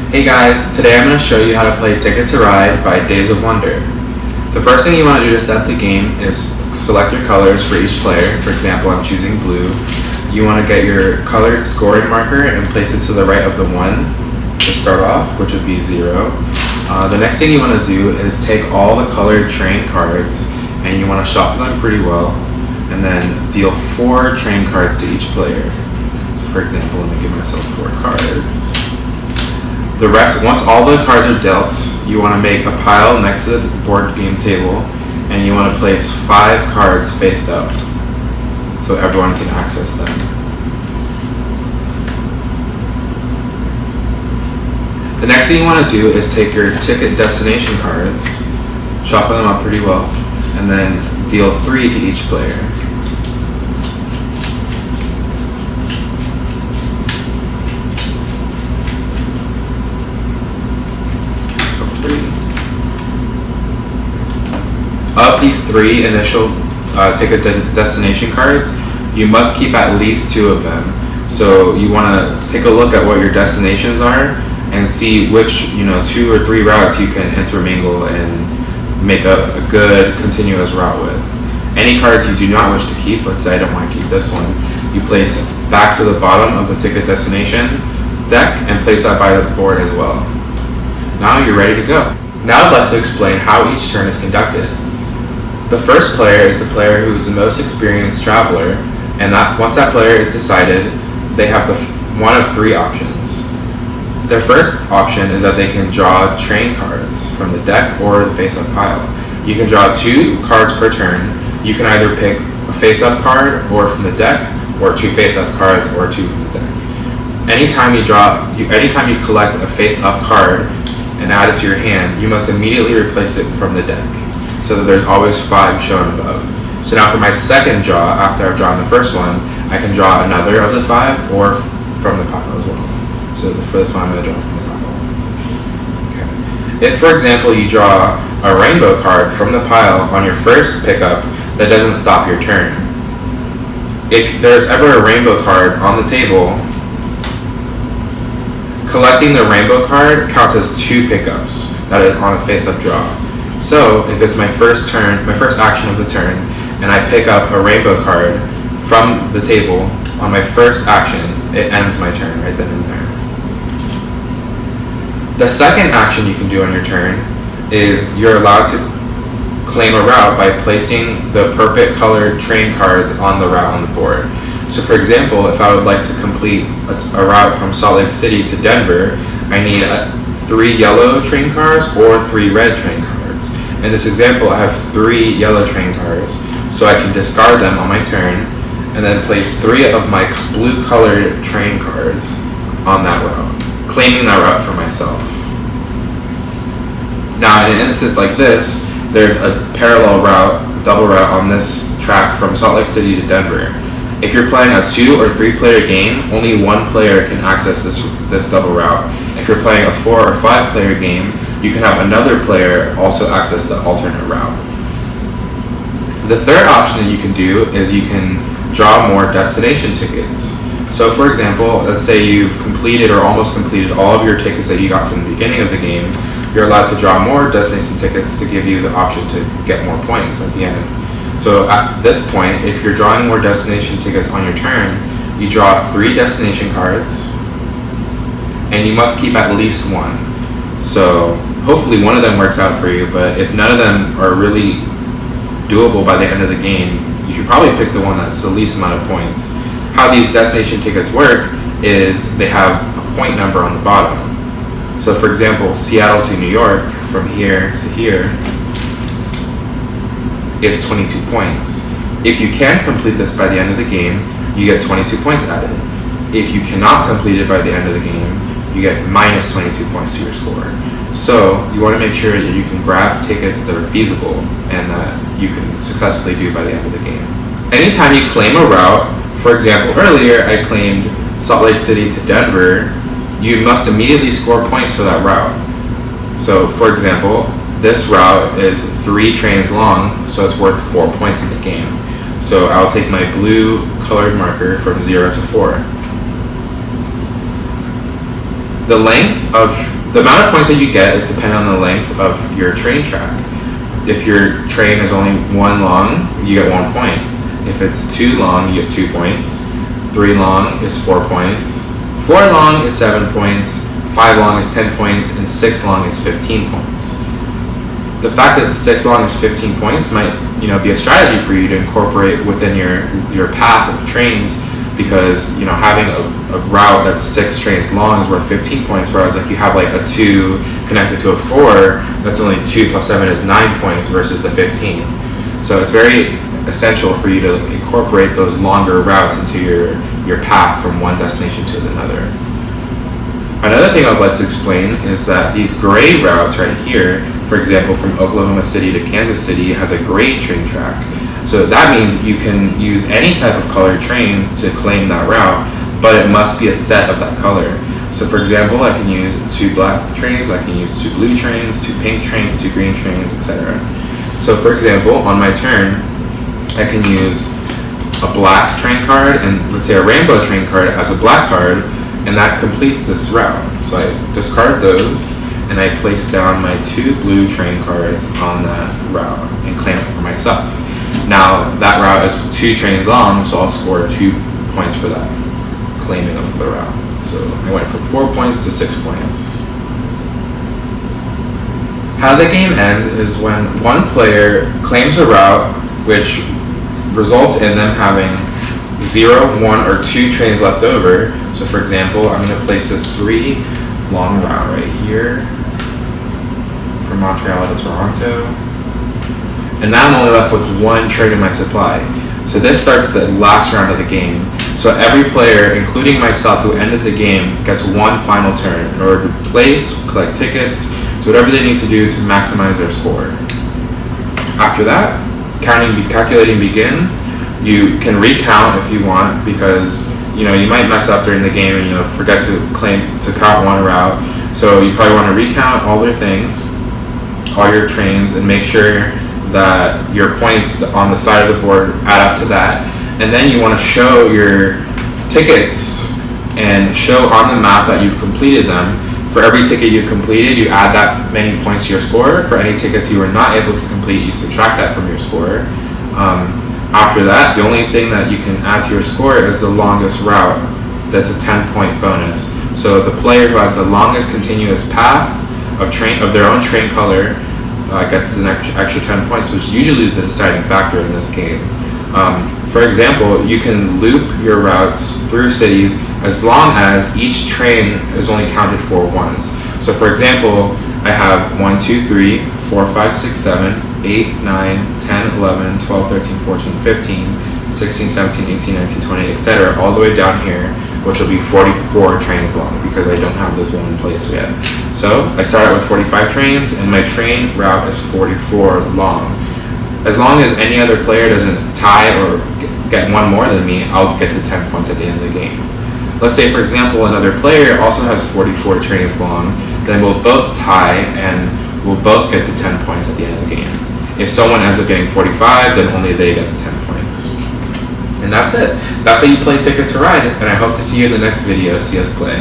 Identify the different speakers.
Speaker 1: Hey guys, today I'm going to show you how to play Ticket to Ride by Days of Wonder. The first thing you want to do to set the game is select your colors for each player. For example, I'm choosing blue. You want to get your colored scoring marker and place it to the right of the 1 to start off, which would be 0. The next thing you want to do is take all the colored train cards and you want to shuffle them pretty well and then deal 4 train cards to each player. So for example, let me give myself 4 cards. The rest, once all the cards are dealt, you want to make a pile next to the board game table and you want to place 5 cards faced up so everyone can access them. The next thing you want to do is take your ticket destination cards, shuffle them up pretty well, and then deal 3 to each player. Of these 3 initial ticket destination cards, you must keep at least 2 of them. So you want to take a look at what your destinations are and see which 2 or 3 routes you can intermingle and make a good continuous route with. Any cards you do not wish to keep, let's say I don't want to keep this one, you place back to the bottom of the ticket destination deck and place that by the board as well. Now you're ready to go. Now I'd like to explain how each turn is conducted. The first player is the player who is the most experienced traveler, and once that player is decided, they have one of 3 options. Their first option is that they can draw train cards from the deck or the face-up pile. You can draw 2 cards per turn. You can either pick a face-up card or from the deck, or 2 face-up cards or 2 from the deck. Anytime you collect a face-up card and add it to your hand, you must immediately replace it from the deck, so that there's always 5 shown above. So now for my second draw, after I've drawn the first one, I can draw another of the 5 or from the pile as well. So for this one, I'm going to draw from the pile. Okay. If, for example, you draw a rainbow card from the pile on your first pickup, that doesn't stop your turn. If there's ever a rainbow card on the table, collecting the rainbow card counts as 2 pickups that is on a face-up draw. So if it's my first action of the turn, and I pick up a rainbow card from the table on my first action, it ends my turn right then and there. The second action you can do on your turn is you're allowed to claim a route by placing the perfect colored train cards on the route on the board. So for example, if I would like to complete a route from Salt Lake City to Denver, I need 3 yellow train cards or 3 red train cards. In this example, I have 3 yellow train cards, so I can discard them on my turn and then place 3 of my blue colored train cards on that route, claiming that route for myself. Now in an instance like this, there's a parallel route, double route on this track from Salt Lake City to Denver. If you're playing a 2 or 3 player game, only 1 player can access this double route. If you're playing a 4 or 5 player game, you can have another player also access the alternate route. The third option that you can do is you can draw more destination tickets. So for example, let's say you've completed or almost completed all of your tickets that you got from the beginning of the game. You're allowed to draw more destination tickets to give you the option to get more points at the end. So at this point, if you're drawing more destination tickets on your turn, you draw 3 destination cards, and you must keep at least 1. So hopefully one of them works out for you, but if none of them are really doable by the end of the game, you should probably pick the one that's the least amount of points. How these destination tickets work is they have a point number on the bottom. So for example, Seattle to New York, from here to here, is 22 points. If you can complete this by the end of the game, you get 22 points added. If you cannot complete it by the end of the game, you get minus 22 points to your score. So you want to make sure that you can grab tickets that are feasible and that you can successfully do by the end of the game. Anytime you claim a route, for example, earlier I claimed Salt Lake City to Denver, you must immediately score points for that route. So for example, this route is 3 trains long, so it's worth 4 points in the game. So I'll take my blue colored marker from 0 to 4. The amount of points that you get is dependent on the length of your train track. If your train is only 1 long, you get 1 point. If it's 2 long, you get 2 points. 3 long is 4 points. 4 long is 7 points. 5 long is 10 points, and 6 long is 15 points. The fact that 6 long is 15 points might, be a strategy for you to incorporate within your path of trains, because having a route that's 6 trains long is worth 15 points, whereas if you have like a 2 connected to a 4, that's only 2 plus 7 is 9 points versus a 15. So it's very essential for you to incorporate those longer routes into your path from one destination to another. Another thing I'd like to explain is that these gray routes right here, for example, from Oklahoma City to Kansas City, has a gray train track. So that means you can use any type of colored train to claim that route, but it must be a set of that color. So for example, I can use 2 black trains, I can use 2 blue trains, 2 pink trains, 2 green trains, etc. So for example, on my turn, I can use a black train card and let's say a rainbow train card as a black card, and that completes this route. So I discard those and I place down my 2 blue train cards on that route and claim it for myself. Now that route is 2 trains long, so I'll score 2 points for that claiming of the route. So I went from 4 points to 6 points. How the game ends is when one player claims a route which results in them having 0, 1, or 2 trains left over. So for example, I'm going to place this 3 long route right here from Montreal to Toronto. And now I'm only left with 1 train in my supply. So this starts the last round of the game. So every player, including myself who ended the game, gets 1 final turn in order to place, collect tickets, do whatever they need to do to maximize their score. After that, calculating begins. You can recount if you want, because you might mess up during the game and forget to count 1 route. So you probably want to recount all your things, all your trains, and make sure that your points on the side of the board add up to that. And then you want to show your tickets and show on the map that you've completed them. For every ticket you've completed, you add that many points to your score. For any tickets you were not able to complete, you subtract that from your score. After that, the only thing that you can add to your score is the longest route. That's a 10-point bonus. So the player who has the longest continuous path of their own train color gets an extra 10 points, which usually is the deciding factor in this game. For example, you can loop your routes through cities as long as each train is only counted for 1s. So for example, I have 1, 2, 3, 4, 5, 6, 7, 8, 9, 10, 11, 12, 13, 14, 15, 16, 17, 18, 19, 20, etc. all the way down here, which will be 44 trains long because I don't have this one in place yet. So I start out with 45 trains and my train route is 44 long. As long as any other player doesn't tie or get 1 more than me, I'll get the 10 points at the end of the game. Let's say, for example, another player also has 44 trains long, then we'll both tie and we'll both get the 10 points at the end of the game. If someone ends up getting 45, then only they get the 10 points. And that's it. That's how you play Ticket to Ride, and I hope to see you in the next video. See us play.